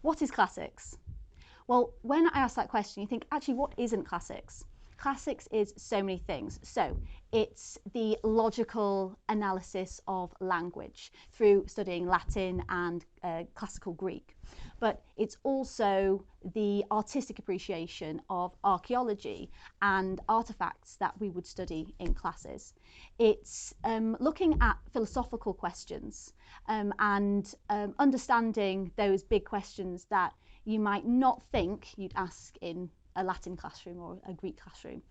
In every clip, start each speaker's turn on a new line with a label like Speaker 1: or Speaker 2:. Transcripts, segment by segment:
Speaker 1: What is classics? Well, when I ask that question, you think, actually, what isn't classics? Classics is so many things. So it's the logical analysis of language through studying Latin and classical Greek. But it's also the artistic appreciation of archaeology and artifacts that we would study in classes. It's looking at philosophical questions and understanding those big questions that you might not think you'd ask in a Latin classroom or a Greek classroom.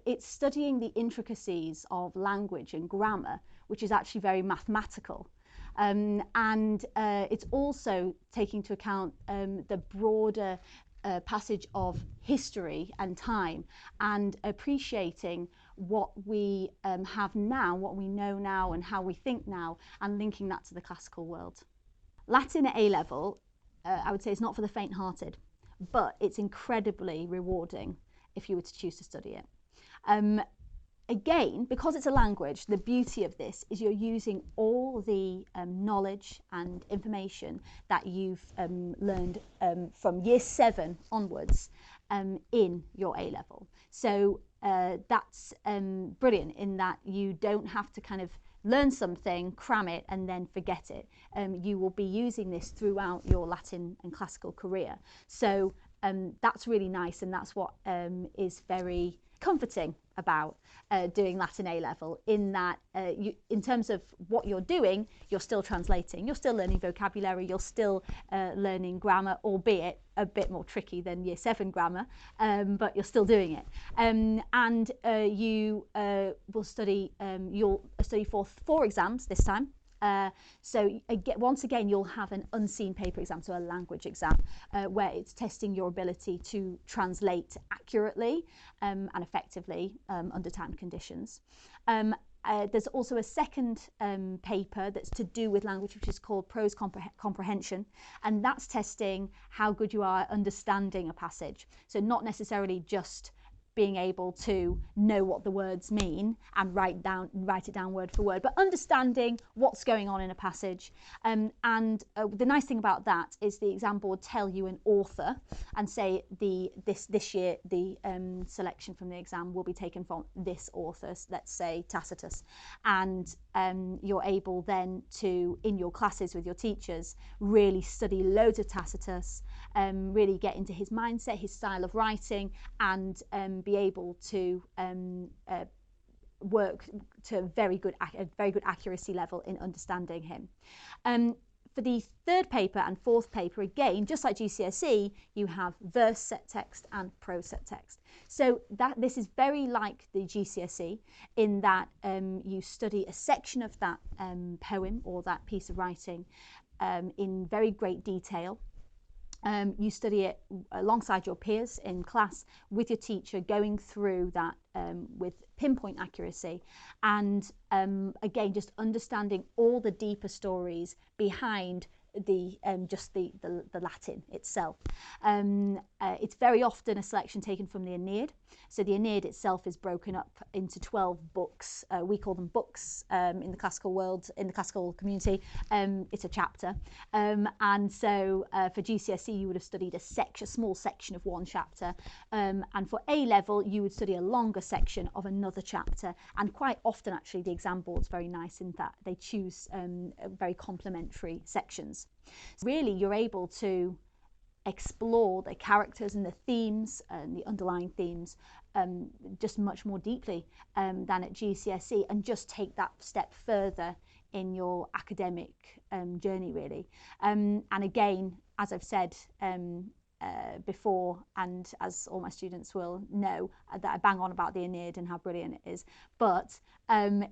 Speaker 1: It's studying the intricacies of language and grammar, which is actually very mathematical. And it's also taking into account the broader passage of history and time, and appreciating what we have now, what we know now, and how we think now, and linking that to the classical world. Latin at A-level, I would say, is not for the faint-hearted, but it's incredibly rewarding if you were to choose to study it. Again, because it's a language, the beauty of this is you're using all the knowledge and information that you've learned from year 7 onwards in your A-level. So that's brilliant in that you don't have to kind of learn something, cram it, and then forget it. You will be using this throughout your Latin and classical career. So that's really nice, and that's what is very comforting about doing Latin A-level, in that in terms of what you're doing, you're still translating, you're still learning vocabulary, you're still learning grammar, albeit a bit more tricky than year 7 grammar, but you're still doing it. And you will study, you'll study for 4 exams this time. So once again, you'll have an unseen paper exam, so a language exam, where it's testing your ability to translate accurately and effectively under time conditions. There's also a second paper that's to do with language, which is called prose comprehension, and that's testing how good you are understanding a passage. So not necessarily just being able to know what the words mean and write it down word for word, but understanding what's going on in a passage. And the nice thing about that is the exam board tell you an author and say this year the selection from the exam will be taken from this author, let's say Tacitus, and you're able then to, in your classes with your teachers, really study loads of Tacitus, really get into his mindset, his style of writing, and be able to work to a very good accuracy level in understanding him. For the 3rd paper and 4th paper, again, just like GCSE, you have verse set text and prose set text. So this is very like the GCSE in that you study a section of that poem or that piece of writing in very great detail. You study it alongside your peers in class with your teacher, going through that with pinpoint accuracy, and again, just understanding all the deeper stories behind just the Latin itself. It's very often a selection taken from the Aeneid. So the Aeneid itself is broken up into 12 books. We call them books in the classical world, in the classical community. It's a chapter. And so for GCSE, you would have studied a small section of one chapter. And for A-level, you would study a longer section of another chapter. And quite often, actually, the exam board's very nice in that they choose very complementary sections. So really, you're able to explore the characters and the themes and the underlying themes just much more deeply than at GCSE, and just take that step further in your academic journey, really. And again, as I've said before, and as all my students will know, that I bang on about the Aeneid and how brilliant it is, but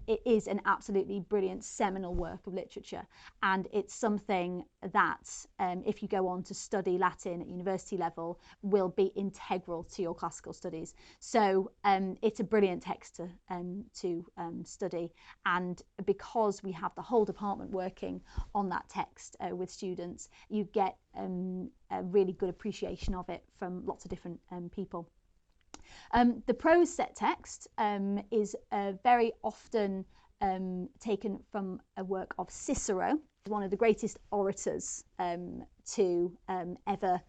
Speaker 1: it is an absolutely brilliant seminal work of literature, and it's something that if you go on to study Latin at university level, will be integral to your classical studies. So it's a brilliant text to study, and because we have the whole department working on that text with students, you get a really good appreciation of it from lots of different people. The prose set text is very often taken from a work of Cicero, one of the greatest orators to ever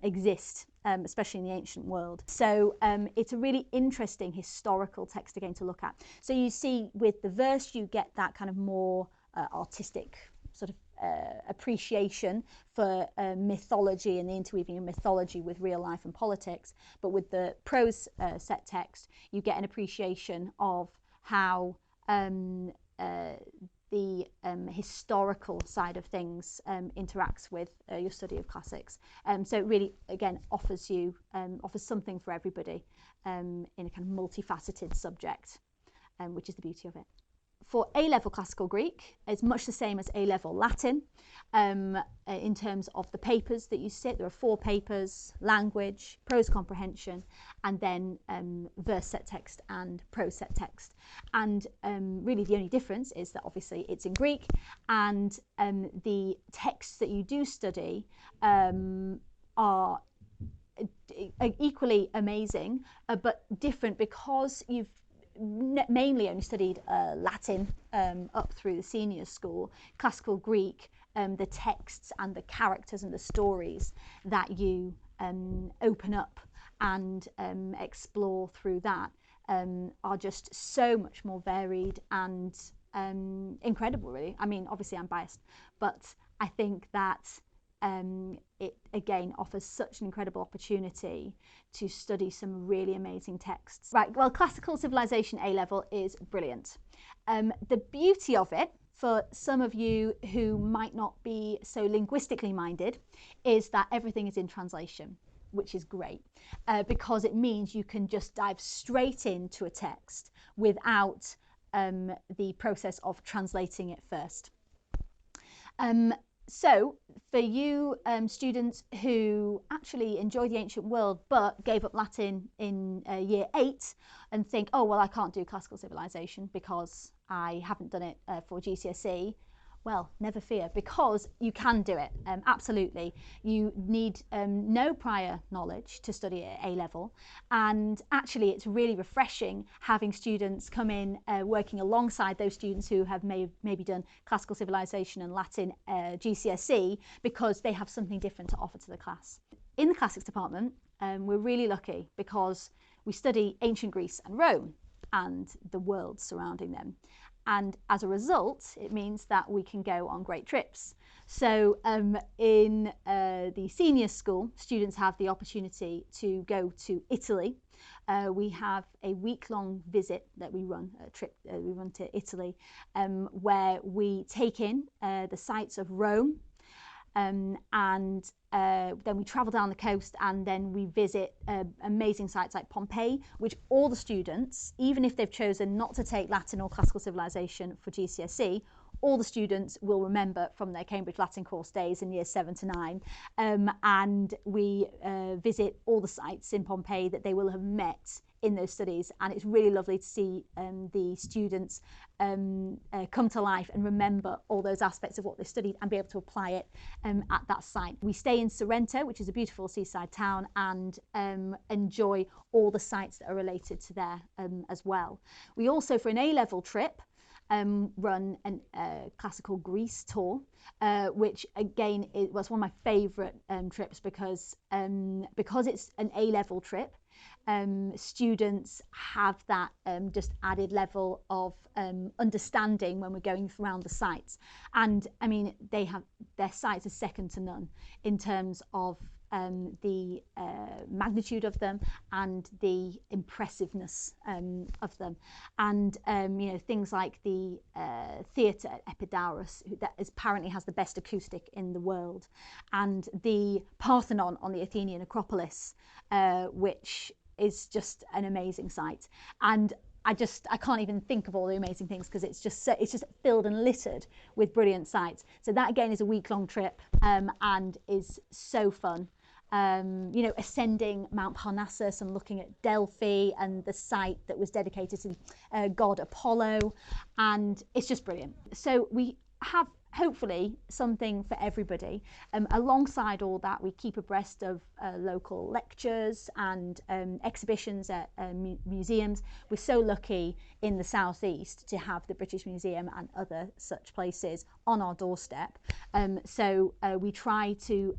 Speaker 1: exist, especially in the ancient world. So it's a really interesting historical text again to look at. So you see with the verse you get that kind of more artistic sort of appreciation for mythology and the interweaving of mythology with real life and politics. But with the prose set text, you get an appreciation of how the historical side of things interacts with your study of classics. So it really, again, offers something for everybody in a kind of multifaceted subject, which is the beauty of it. For A-level classical Greek, it's much the same as A-level Latin in terms of the papers that you sit. There are 4 papers: language, prose comprehension, and then verse set text and prose set text. And really the only difference is that obviously it's in Greek, and the texts that you do study are equally amazing, but different because you've mainly only studied Latin up through the senior school. Classical Greek, the texts and the characters and the stories that you open up and explore through that are just so much more varied and incredible, really. I mean, obviously I'm biased, but I think that it again offers such an incredible opportunity to study some really amazing texts. Right, well, classical civilization A-level is brilliant. The beauty of it, for some of you who might not be so linguistically minded, is that everything is in translation, which is great, because it means you can just dive straight into a text without the process of translating it first. So for you students who actually enjoy the ancient world but gave up Latin in year 8 and think, oh, well, I can't do classical civilization because I haven't done it for GCSE, well, never fear, because you can do it, absolutely. You need no prior knowledge to study at A-level, and actually it's really refreshing having students come in working alongside those students who have maybe done classical civilization and Latin GCSE, because they have something different to offer to the class. In the classics department, we're really lucky because we study ancient Greece and Rome and the world surrounding them. And as a result, it means that we can go on great trips. So in the senior school, students have the opportunity to go to Italy. We have a week-long visit that we run, a trip we run to Italy, where we take in the sights of Rome, and then we travel down the coast, and then we visit amazing sites like Pompeii, which all the students, even if they've chosen not to take Latin or classical civilization for GCSE, all the students will remember from their Cambridge Latin course days in years 7 to 9. And we visit all the sites in Pompeii that they will have met in those studies, and it's really lovely to see the students come to life and remember all those aspects of what they studied and be able to apply it at that site. We stay in Sorrento, which is a beautiful seaside town, and enjoy all the sites that are related to there as well. We also, for an A-level trip, run a classical Greece tour, which again was one of my favourite trips because it's an A-level trip. Students have that just added level of understanding when we're going around the sites, and I mean their sites are second to none in terms of the magnitude of them and the impressiveness of them, and you know, things like the theatre at Epidaurus, that apparently has the best acoustic in the world, and the Parthenon on the Athenian Acropolis, which is just an amazing site. And I can't even think of all the amazing things because it's just filled and littered with brilliant sites. So that again is a week-long trip and is so fun. You know, ascending Mount Parnassus and looking at Delphi and the site that was dedicated to god Apollo, and it's just brilliant. So we have hopefully something for everybody. Alongside all that, we keep abreast of local lectures and exhibitions at museums. We're so lucky in the southeast to have the British Museum and other such places on our doorstep. So we try to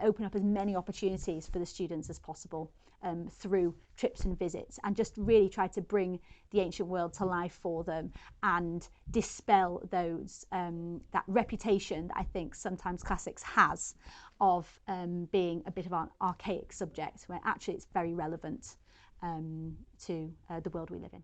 Speaker 1: open up as many opportunities for the students as possible through trips and visits, and just really try to bring the ancient world to life for them and dispel those that reputation that I think sometimes classics has of being a bit of an archaic subject, where actually it's very relevant to the world we live in.